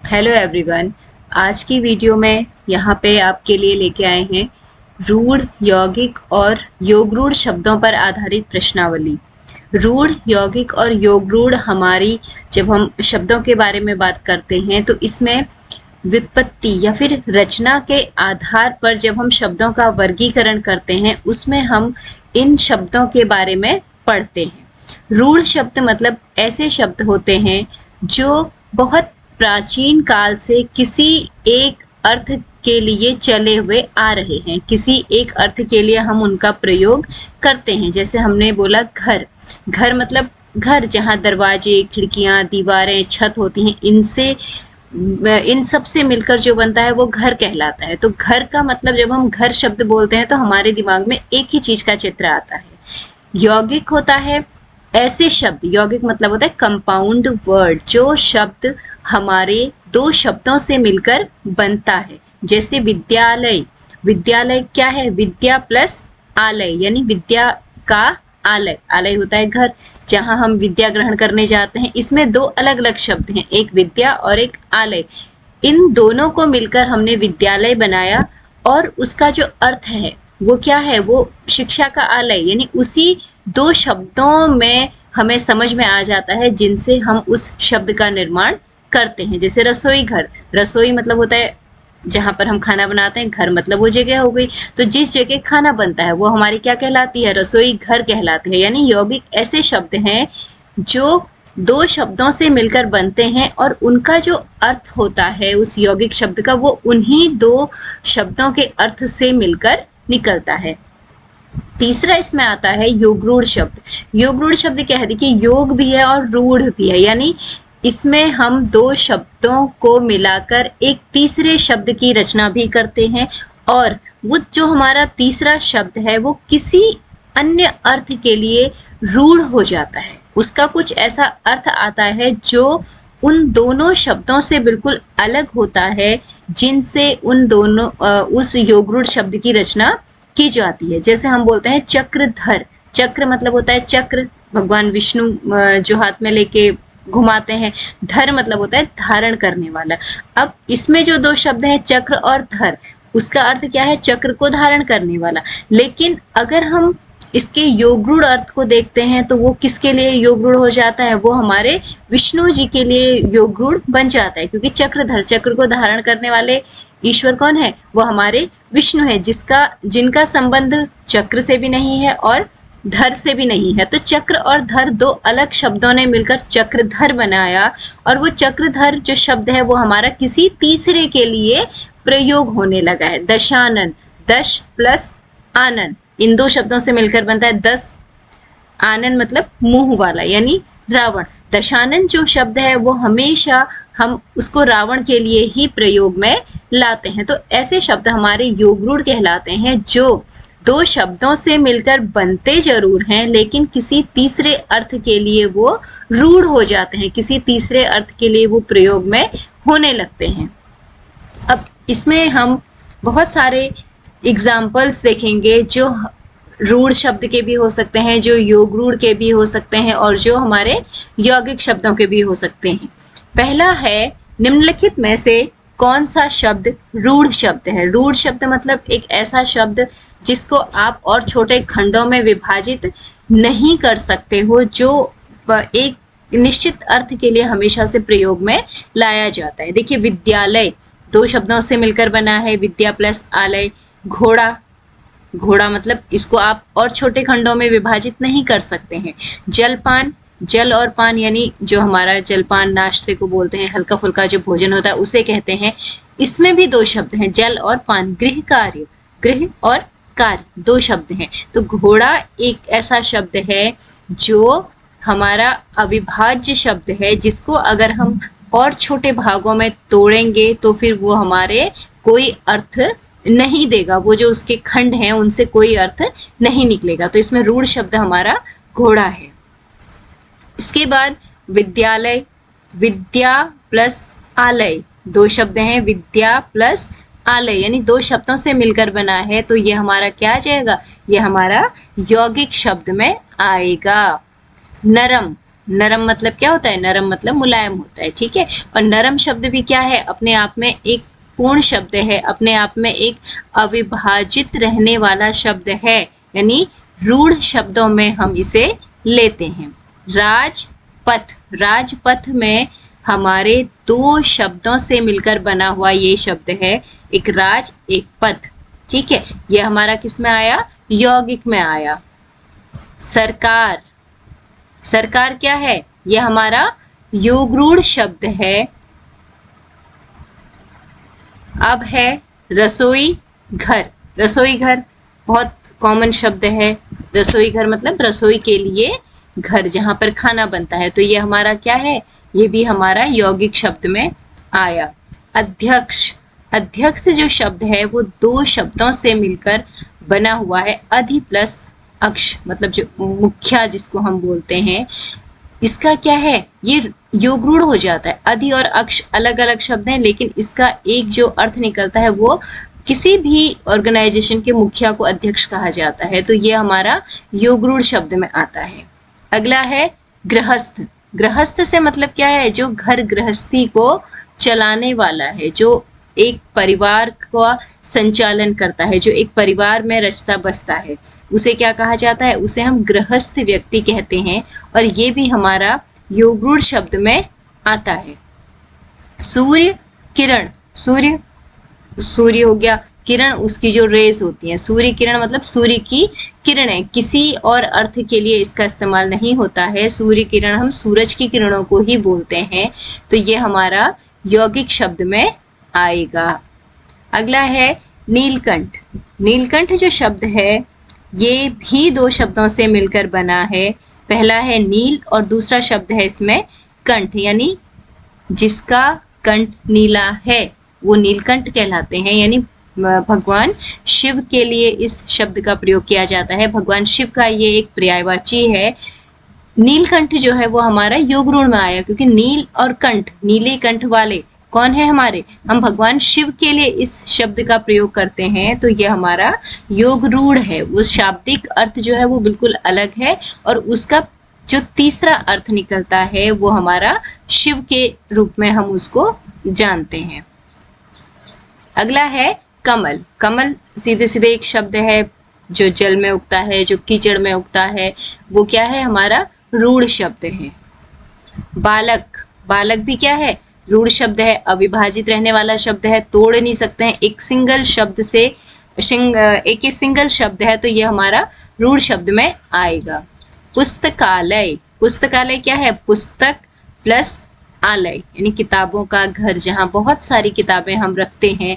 Hello everyone. आज की video में यहाँ पे आपके लिए लेके आए हैं रूढ़, यौगिक और योगरूढ़ शब्दों पर आधारित प्रश्नावली। रूढ़, यौगिक और योगरूढ़ हमारी जब हम शब्दों के बारे में बात करते हैं तो इसमें व्युत्पत्ति या फिर रचना के आधार पर जब हम शब्दों का वर्गीकरण करते हैं उसमें हम इन शब्दों के बारे में पढ़ते हैं। रूढ़ शब्द मतलब ऐसे शब्द होते हैं जो बहुत प्राचीन काल से किसी एक अर्थ के लिए चले हुए आ रहे हैं, किसी एक अर्थ के लिए हम उनका प्रयोग करते हैं। जैसे हमने बोला घर, घर मतलब घर जहाँ दरवाजे, खिड़कियाँ, दीवारें, छत होती हैं, इनसे इन सब से मिलकर जो बनता है वो घर कहलाता है। तो घर का मतलब जब हम घर शब्द बोलते हैं तो हमारे दिमाग में एक ही चीज का चित्र आता है। यौगिक होता है ऐसे शब्द, यौगिक मतलब होता है कंपाउंड वर्ड, जो शब्द हमारे दो शब्दों से मिलकर बनता है। जैसे विद्यालय, विद्यालय क्या है? विद्या प्लस आलय, यानी विद्या का आलय, आलय होता है घर जहां हम विद्या ग्रहण करने जाते हैं। इसमें दो अलग अलग शब्द हैं, एक विद्या और एक आलय। इन दोनों को मिलकर हमने विद्यालय बनाया और उसका जो अर्थ है वो क्या है? वो शिक्षा का आलय, यानी उसी दो शब्दों में हमें समझ में आ जाता है जिनसे हम उस शब्द का निर्माण करते हैं। जैसे रसोई घर, रसोई मतलब होता है जहां पर हम खाना बनाते हैं, घर मतलब वो जगह हो गई। तो जिस जगह खाना बनता है वो हमारी क्या कहलाती है? रसोई घर कहलाती है। यानी यौगिक ऐसे शब्द हैं जो दो शब्दों से मिलकर बनते हैं और उनका जो अर्थ होता है उस यौगिक शब्द का वो उन्हीं दो शब्दों के अर्थ से मिलकर निकलता है। तीसरा इसमें आता है योगरूढ़ शब्द। योगरूढ़ शब्द क्या है? देखिए, योग भी है और रूढ़ भी है, यानी इसमें हम दो शब्दों को मिलाकर एक तीसरे शब्द की रचना भी करते हैं और वो जो हमारा तीसरा शब्द है वो किसी अन्य अर्थ के लिए रूढ़ हो जाता है। उसका कुछ ऐसा अर्थ आता है जो उन दोनों शब्दों से बिल्कुल अलग होता है जिनसे उन दोनों उस योगरूढ़ शब्द की रचना की जाती है। जैसे हम बोलते हैं चक्रधर, चक्र मतलब होता है चक्र, भगवान विष्णु जो हाथ में लेके घुमाते हैं। धर मतलब होता है धारण करने वाला। अब इसमें जो दो शब्द हैं चक्र और धर, उसका अर्थ क्या है? चक्र को धारण करने वाला। लेकिन अगर हम इसके योगरूढ़ अर्थ को देखते हैं तो वो किसके लिए योगरूढ़ हो जाता है? वो हमारे विष्णु जी के लिए योगरूढ़ बन जाता है, क्योंकि चक्रधर, चक्र को धारण करने वाले ईश्वर कौन है? वो हमारे विष्णु है, जिनका संबंध चक्र से भी नहीं है और धर से भी नहीं है। तो चक्र और धर दो अलग शब्दों ने मिलकर चक्रधर बनाया और वो चक्रधर जो शब्द है वो हमारा किसी तीसरे के लिए प्रयोग होने लगा है। दशानन, दश प्लस आनन, इन दो शब्दों से मिलकर बनता है दस। आनन मतलब मुंह वाला, यानी रावण। दशानन जो शब्द है वो हमेशा हम उसको रावण के लिए ही प्रयोग में लाते हैं। तो ऐसे शब्द हमारे योगरूढ़ कहलाते हैं जो दो शब्दों से मिलकर बनते जरूर हैं लेकिन किसी तीसरे अर्थ के लिए वो रूढ़ हो जाते हैं, किसी तीसरे अर्थ के लिए वो प्रयोग में होने लगते हैं। अब इसमें हम बहुत सारे एग्जाम्पल्स देखेंगे जो रूढ़ शब्द के भी हो सकते हैं, जो योगरूढ़ के भी हो सकते हैं और जो हमारे यौगिक शब्दों के भी हो सकते हैं। पहला है, निम्नलिखित में से कौन सा शब्द रूढ़ शब्द है? रूढ़ शब्द मतलब एक ऐसा शब्द जिसको आप और छोटे खंडों में विभाजित नहीं कर सकते हो, जो एक निश्चित अर्थ के लिए हमेशा से प्रयोग में लाया जाता है। देखिए, विद्यालय दो शब्दों से मिलकर बना है, विद्या प्लस आलय। घोड़ा, घोड़ा मतलब इसको आप और छोटे खंडों में विभाजित नहीं कर सकते हैं। जलपान, जल और पान, यानी जो हमारा जलपान नाश्ते को बोलते हैं, हल्का फुल्का जो भोजन होता है उसे कहते हैं। इसमें भी दो शब्द हैं, जल और पान। गृह कार्य, गृह और कार्य दो शब्द हैं। तो घोड़ा एक ऐसा शब्द है जो हमारा अविभाज्य शब्द है, जिसको अगर हम और छोटे भागों में तोड़ेंगे तो फिर वो हमारे कोई अर्थ नहीं देगा, वो जो उसके खंड हैं उनसे कोई अर्थ नहीं निकलेगा। तो इसमें रूढ़ शब्द हमारा घोड़ा है। इसके बाद विद्यालय, विद्या प्लस आलय, दो शब्द हैं, विद्या प्लस आलय, यानी दो शब्दों से मिलकर बना है। तो ये हमारा क्या आ जाएगा? ये हमारा यौगिक शब्द में आएगा। नरम, नरम मतलब क्या होता है? नरम मतलब मुलायम होता है, ठीक है। और नरम शब्द भी क्या है? अपने आप में एक पूर्ण शब्द है, अपने आप में एक अविभाजित रहने वाला शब्द है, यानी रूढ़ शब्दों में हम इसे लेते हैं। राजपथ, राजपथ में हमारे दो शब्दों से मिलकर बना हुआ ये शब्द है, एक राज एक पथ, ठीक है। ये हमारा किस में आया? यौगिक में आया। सरकार, सरकार क्या है? ये हमारा योगरूढ़ शब्द है। अब है रसोई घर, रसोई घर बहुत कॉमन शब्द है। रसोई घर मतलब रसोई के लिए घर, जहां पर खाना बनता है, तो ये हमारा क्या है? ये भी हमारा यौगिक शब्द में आया। अध्यक्ष, अध्यक्ष जो शब्द है वो दो शब्दों से मिलकर बना हुआ है। अधि प्लस अक्ष मतलब जो मुखिया जिसको हम बोलते हैं, इसका क्या है? ये योगरूढ़ हो जाता है। अधि और अक्ष अलग अलग शब्द हैं, लेकिन इसका एक जो अर्थ निकलता है वो किसी भी ऑर्गेनाइजेशन के मुखिया को अध्यक्ष कहा जाता है, तो ये हमारा योगरूढ़ शब्द में आता है। अगला है गृहस्थ। गृहस्थ से मतलब क्या है? जो घर गृहस्थी को चलाने वाला है, जो एक परिवार का संचालन करता है, जो एक परिवार में रचता बसता है, उसे क्या कहा जाता है? उसे हम गृहस्थ व्यक्ति कहते हैं, और ये भी हमारा योगरूढ़ शब्द में आता है। सूर्य किरण, सूर्य, सूर्य हो गया, किरण उसकी जो रेज होती हैं, सूर्य किरण मतलब सूर्य की किरणें, किसी और अर्थ के लिए इसका इस्तेमाल नहीं होता है। सूर्य किरण हम सूरज की किरणों को ही बोलते हैं, तो ये हमारा यौगिक शब्द में आएगा। अगला है नीलकंठ। नीलकंठ जो शब्द है ये भी दो शब्दों से मिलकर बना है। पहला है नील और दूसरा शब्द है इसमें कंठ, यानी जिसका कंठ नीला है वो नीलकंठ कहलाते हैं। यानी भगवान शिव के लिए इस शब्द का प्रयोग किया जाता है। भगवान शिव का ये एक पर्यायवाची है। नीलकंठ जो है वो हमारा योगरूढ़ में आया, क्योंकि नील और कंठ, नीले कंठ वाले कौन है हमारे? हम भगवान शिव के लिए इस शब्द का प्रयोग करते हैं, तो ये हमारा योगरूढ़ है। वो शाब्दिक अर्थ जो है वो बिल्कुल अलग है, और उसका जो तीसरा अर्थ निकलता है वो हमारा शिव के रूप में हम उसको जानते हैं। अगला है कमल। कमल सीधे सीधे एक शब्द है जो जल में उगता है, जो कीचड़ में उगता है, वो क्या है? हमारा रूढ़ शब्द है। बालक, बालक भी क्या है? रूढ़ शब्द है, अविभाजित रहने वाला शब्द है, तोड़ नहीं सकते हैं, एक सिंगल शब्द से एक सिंगल शब्द है, तो ये हमारा रूढ़ शब्द में आएगा। पुस्तकालय, पुस्तकालय क्या है? पुस्तक प्लस आलय, यानी किताबों का घर, जहाँ बहुत सारी किताबें हम रखते हैं।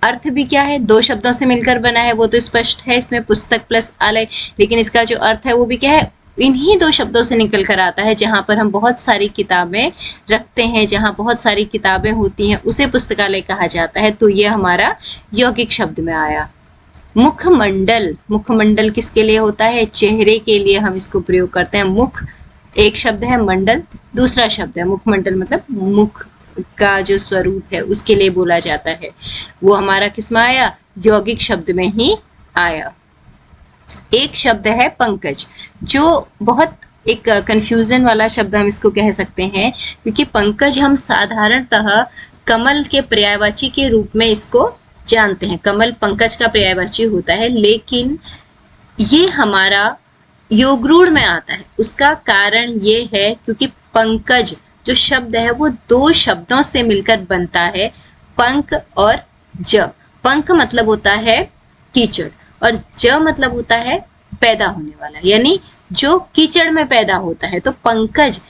अर्थ भी क्या है? दो शब्दों से मिलकर बना है, वो तो स्पष्ट है इसमें पुस्तक प्लस आलय, लेकिन इसका जो अर्थ है वो भी क्या है? इन्हीं दो शब्दों से निकल कर आता है। जहाँ पर हम बहुत सारी किताबें रखते हैं, जहाँ बहुत सारी किताबें होती हैं, उसे पुस्तकालय कहा जाता है, तो ये हमारा यौगिक शब्द में आया। मुखमंडल, मुखमंडल किसके लिए होता है? चेहरे के लिए हम इसको प्रयोग करते हैं। मुख एक शब्द है, मंडल दूसरा शब्द है। मुखमंडल मतलब मुख का जो स्वरूप है उसके लिए बोला जाता है, वो हमारा किस में आया? यौगिक शब्द में ही आया। एक शब्द है पंकज, जो बहुत एक कंफ्यूजन वाला शब्द हम इसको कह सकते हैं, क्योंकि पंकज हम साधारणतः कमल के पर्यायवाची के रूप में इसको जानते हैं। कमल पंकज का पर्यायवाची होता है, लेकिन ये हमारा योगरूढ़ में आता है। उसका कारण ये है क्योंकि पंकज जो शब्द है वो दो शब्दों से मिलकर बनता है, पंक और ज। पंक मतलब होता है कीचड़, और ज मतलब होता है पैदा होने वाला, यानी जो कीचड़ में पैदा होता है। तो पंकज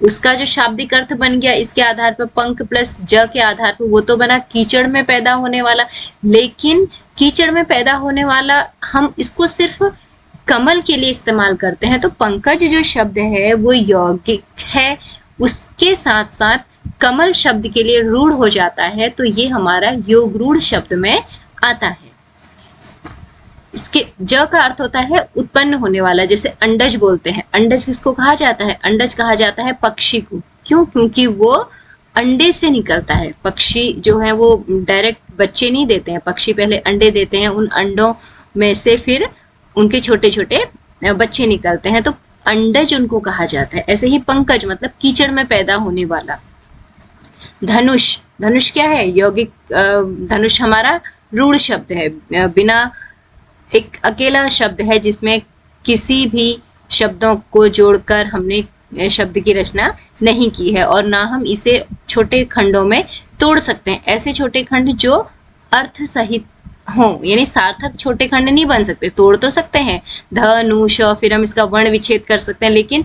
उसका जो शाब्दिक अर्थ बन गया इसके आधार पर, पंक प्लस ज के आधार पर, वो तो बना कीचड़ में पैदा होने वाला। लेकिन कीचड़ में पैदा होने वाला हम इसको सिर्फ कमल के लिए इस्तेमाल करते हैं, तो पंकज जो शब्द है वो यौगिक है, उसके साथ साथ कमल शब्द के लिए रूढ़ हो जाता है, तो ये हमारा योगरूढ़ शब्द में आता है। इसके ज का अर्थ होता है उत्पन्न होने वाला, जैसे अंडज बोलते हैं। अंडज किसको कहा जाता है? अंडज कहा जाता है पक्षी को। क्यों? क्योंकि वो अंडे से निकलता है। पक्षी जो है वो डायरेक्ट बच्चे नहीं देते हैं, पक्षी पहले अंडे देते हैं, उन अंडों में से फिर उनके छोटे छोटे बच्चे निकलते हैं। तो अंडज उनको कहा जाता है। ऐसे ही पंकज मतलब कीचड़ में पैदा होने वाला। धनुष, धनुष क्या है? यौगिक धनुष हमारा रूढ़ शब्द है, बिना एक अकेला शब्द है जिसमें किसी भी शब्दों को जोड़कर हमने शब्द की रचना नहीं की है, और ना हम इसे छोटे खंडों में तोड़ सकते हैं। ऐसे छोटे खंड जो अर्थ सहित हों, यानी सार्थक छोटे खंड नहीं बन सकते। तोड़ तो सकते हैं ध नु श, फिर हम इसका वर्ण विच्छेद कर सकते हैं, लेकिन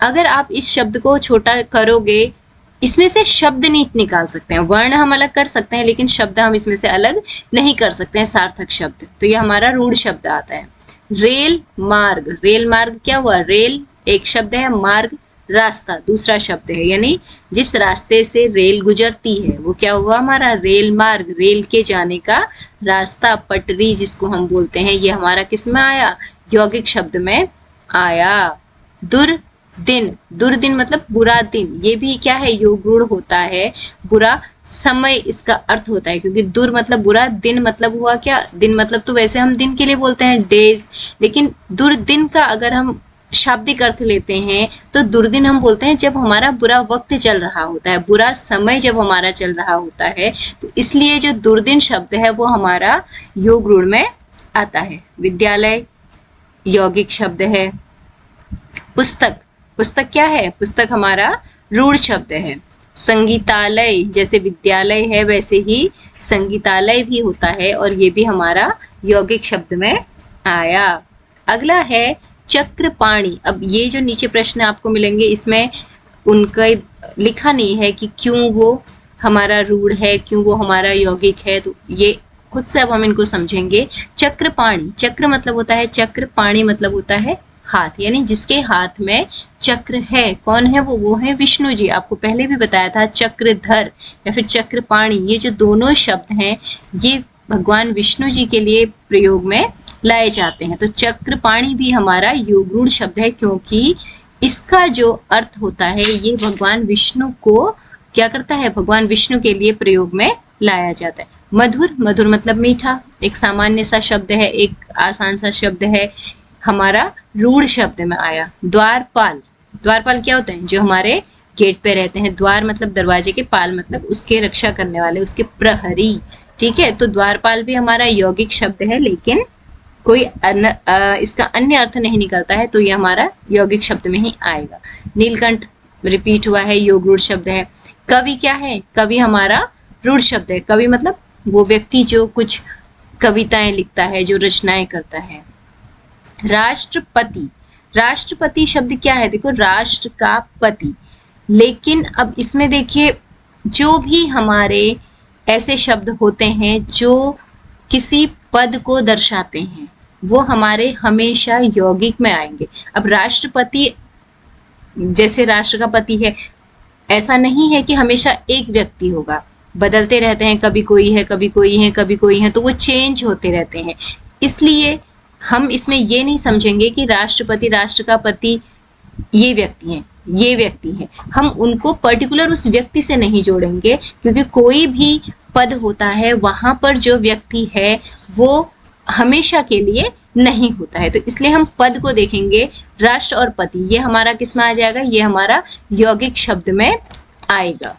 अगर आप इस शब्द को छोटा करोगे, इसमें से शब्द नहीं निकाल सकते हैं। वर्ण हम अलग कर सकते हैं, लेकिन शब्द हम इसमें से अलग नहीं कर सकते हैं, सार्थक शब्द। तो ये हमारा रूढ़ शब्द आता है। रेल मार्ग, रेल मार्ग क्या हुआ? रेल एक शब्द है, मार्ग रास्ता दूसरा शब्द है, यानी जिस रास्ते से रेल गुजरती है वो क्या हुआ? हमारा रेल मार्ग, रेल के जाने का रास्ता, पटरी जिसको हम बोलते हैं, ये हमारा किस में आया? यौगिक शब्द में आया। दुर्दिन, दुर्दिन मतलब बुरा दिन, ये भी क्या है? योगरूढ़ होता है। बुरा समय इसका अर्थ होता है, क्योंकि दुर मतलब बुरा, दिन मतलब हुआ क्या? दिन मतलब तो वैसे हम दिन के लिए बोलते हैं डेज, लेकिन दुर्दिन का अगर हम शाब्दिक अर्थ लेते हैं तो दुर्दिन हम बोलते हैं जब हमारा बुरा वक्त चल रहा होता है, बुरा समय जब हमारा चल रहा होता है, तो इसलिए जो दुर्दिन शब्द है वो हमारा योगरूढ़ में आता है। विद्यालय यौगिक शब्द है। पुस्तक, पुस्तक क्या है? पुस्तक हमारा रूढ़ शब्द है। संगीतालय, जैसे विद्यालय है वैसे ही संगीतालय भी होता है, और ये भी हमारा यौगिक शब्द में आया। अगला है चक्रपाणी। अब ये जो नीचे प्रश्न आपको मिलेंगे, इसमें उनका लिखा नहीं है कि क्यों वो हमारा रूढ़ है, क्यों वो हमारा यौगिक है, तो ये खुद से अब हम इनको समझेंगे। चक्रपाणी, चक्र मतलब होता है चक्र, पाणी मतलब होता है हाथ, यानी जिसके हाथ में चक्र है। कौन है वो? वो है विष्णु जी। आपको पहले भी बताया था, चक्रधर या फिर चक्रपाणी, ये जो दोनों शब्द हैं ये भगवान विष्णु जी के लिए प्रयोग में लाए जाते हैं। तो चक्रपाणी भी हमारा योगरूढ़ शब्द है, क्योंकि इसका जो अर्थ होता है ये भगवान विष्णु को क्या करता है? भगवान विष्णु के लिए प्रयोग में लाया जाता है। मधुर, मधुर मतलब मीठा, एक सामान्य सा शब्द है, एक आसान सा शब्द है, हमारा रूढ़ शब्द में आया। द्वारपाल, द्वारपाल क्या होता है? जो हमारे गेट पे रहते हैं। द्वार मतलब दरवाजे के, पाल मतलब उसके रक्षा करने वाले, उसके प्रहरी। ठीक है, तो द्वारपाल भी हमारा यौगिक शब्द है, लेकिन कोई इसका अन्य अर्थ नहीं निकलता है, तो ये हमारा यौगिक शब्द में ही आएगा। नीलकंठ रिपीट हुआ है, योगरूढ़ शब्द है। कवि क्या है? कवि हमारा रूढ़ शब्द है। कवि मतलब वो व्यक्ति जो कुछ कविताएं लिखता है, जो रचनाएं करता है। राष्ट्रपति, राष्ट्रपति शब्द क्या है? देखो, राष्ट्र का पति, लेकिन अब इसमें देखिए जो भी हमारे ऐसे शब्द होते हैं जो किसी पद को दर्शाते हैं, वो हमारे हमेशा यौगिक में आएंगे। अब राष्ट्रपति जैसे राष्ट्र का पति है, ऐसा नहीं है कि हमेशा एक व्यक्ति होगा, बदलते रहते हैं, कभी कोई है, कभी कोई है, कभी कोई है, तो वो चेंज होते रहते हैं। इसलिए हम इसमें ये नहीं समझेंगे कि राष्ट्रपति, राष्ट्र का पति ये व्यक्ति हैं, ये व्यक्ति हैं। हम उनको पर्टिकुलर उस व्यक्ति से नहीं जोड़ेंगे, क्योंकि कोई भी पद होता है वहां पर जो व्यक्ति है वो हमेशा के लिए नहीं होता है, तो इसलिए हम पद को देखेंगे। राष्ट्र और पति ये हमारा किस में आ जाएगा? ये हमारा यौगिक शब्द में आएगा।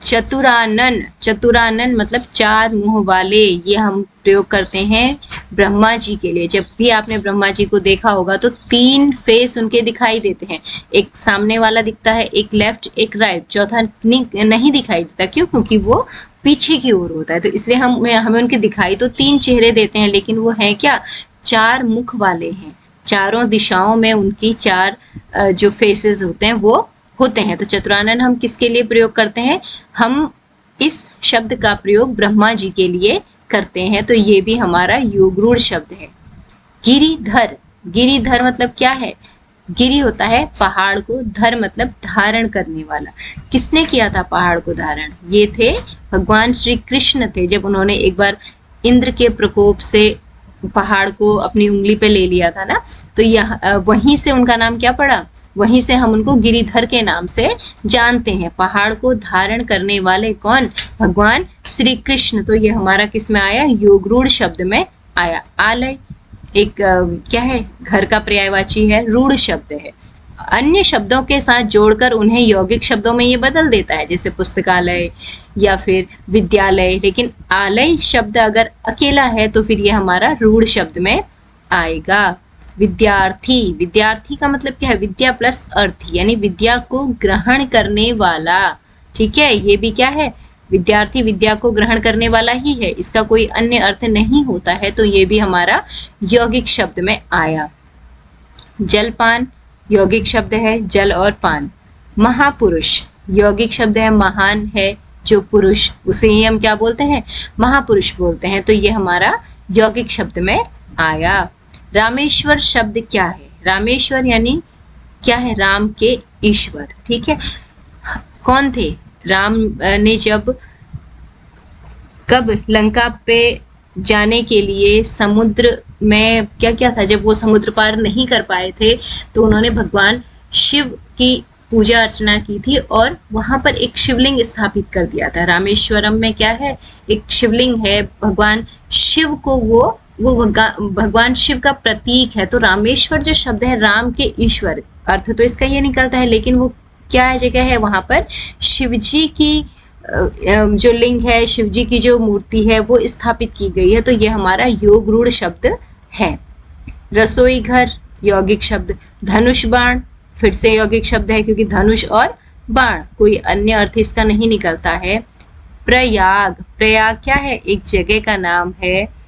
चतुरानन, चतुरानन मतलब चार मुंह वाले, ये हम प्रयोग करते हैं ब्रह्मा जी के लिए। जब भी आपने ब्रह्मा जी को देखा होगा तो तीन फेस उनके दिखाई देते हैं, एक सामने वाला दिखता है, एक लेफ्ट, एक राइट, चौथा नहीं दिखाई देता। क्यों? क्योंकि वो पीछे की ओर होता है, तो इसलिए हमें उनके दिखाई तो तीन चेहरे देते हैं, लेकिन वो है क्या? चार मुख वाले हैं। चारों दिशाओं में उनकी चार जो फेसेस होते हैं वो होते हैं। तो चतुरानन हम किसके लिए प्रयोग करते हैं? हम इस शब्द का प्रयोग ब्रह्मा जी के लिए करते हैं, तो ये भी हमारा योगरूढ़ शब्द है। गिरिधर, गिरिधर मतलब क्या है? गिरि होता है पहाड़ को, धर मतलब धारण करने वाला। किसने किया था पहाड़ को धारण? ये थे भगवान श्री कृष्ण थे। जब उन्होंने एक बार इंद्र के प्रकोप से पहाड़ को अपनी उंगली पे ले लिया था ना, तो यहाँ वहीं से उनका नाम क्या पड़ा? वहीं से हम उनको गिरिधर के नाम से जानते हैं। पहाड़ को धारण करने वाले कौन? भगवान श्री कृष्ण। तो ये हमारा किस में आया? योगरूढ़ शब्द में आया। आलय, एक क्या है, घर का पर्यायवाची है, रूढ़ शब्द है। अन्य शब्दों के साथ जोड़कर उन्हें यौगिक शब्दों में ये बदल देता है, जैसे पुस्तकालय या फिर विद्यालय। लेकिन आलय शब्द अगर अकेला है तो फिर ये हमारा रूढ़ शब्द में आएगा। विद्यार्थी, विद्यार्थी का मतलब क्या है, विद्या प्लस अर्थ, यानी विद्या को ग्रहण करने वाला। ठीक है, ये भी क्या है, विद्यार्थी विद्या को ग्रहण करने वाला ही है, इसका कोई अन्य अर्थ नहीं होता है, तो ये भी हमारा यौगिक शब्द में आया। जलपान यौगिक शब्द है, जल और पान। महापुरुष यौगिक शब्द है, महान है जो पुरुष, उसे ही हम क्या बोलते हैं, महापुरुष बोलते हैं, तो ये हमारा यौगिक शब्द में आया। रामेश्वर शब्द क्या है, रामेश्वर यानी क्या है, राम के ईश्वर। ठीक है, कौन थे राम ने जब कब लंका पे जाने के लिए समुद्र में क्या क्या था, जब वो समुद्र पार नहीं कर पाए थे तो उन्होंने भगवान शिव की पूजा अर्चना की थी और वहां पर एक शिवलिंग स्थापित कर दिया था। रामेश्वरम में क्या है, एक शिवलिंग है, भगवान शिव को वो भगवान शिव का प्रतीक है। तो रामेश्वर जो शब्द है, राम के ईश्वर, अर्थ तो इसका ये निकलता है, लेकिन वो क्या जगह है, वहां पर शिवजी की जो लिंग है, शिवजी की जो मूर्ति है वो स्थापित की गई है, तो ये हमारा योग रूढ़ शब्द है। रसोई घर यौगिक शब्द। धनुष बाण फिर से यौगिक शब्द है, क्योंकि धनुष और बाण, कोई अन्य अर्थ इसका नहीं निकलता है। प्रयाग, प्रयाग क्या है, एक जगह का नाम है,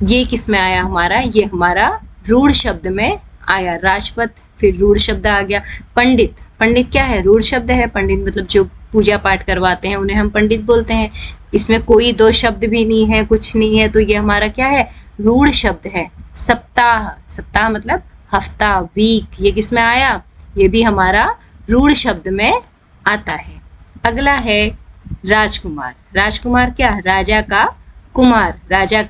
ये किस में आया हमारा, ये हमारा रूढ़ शब्द में आया। राजपथ फिर रूढ़ शब्द आ गया। पंडित, पंडित क्या है, रूढ़ शब्द है, पंडित मतलब जो पूजा पाठ करवाते हैं उन्हें हम पंडित बोलते हैं। इसमें कोई दो शब्द भी नहीं है, कुछ नहीं है, तो ये हमारा क्या है, रूढ़ शब्द है। सप्ताह, सप्ताह मतलब हफ्ता, वीक, ये किस में आया, ये भी हमारा रूढ़ शब्द में आता है। अगला है राजकुमार। राजकुमार क्या, राजा का कुमार, राजा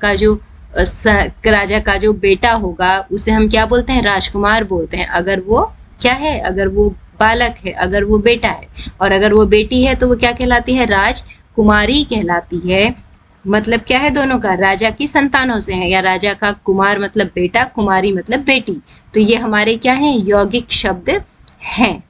का जो बेटा होगा उसे हम क्या बोलते हैं, राजकुमार बोलते हैं। अगर वो क्या है, अगर वो बालक है, अगर वो बेटा है, और अगर वो बेटी है तो वो क्या कहलाती है, राजकुमारी कहलाती है। मतलब क्या है दोनों का, राजा की संतानों से है, या राजा का कुमार मतलब बेटा, कुमारी मतलब बेटी, तो ये हमारे क्या है, यौगिक शब्द हैं।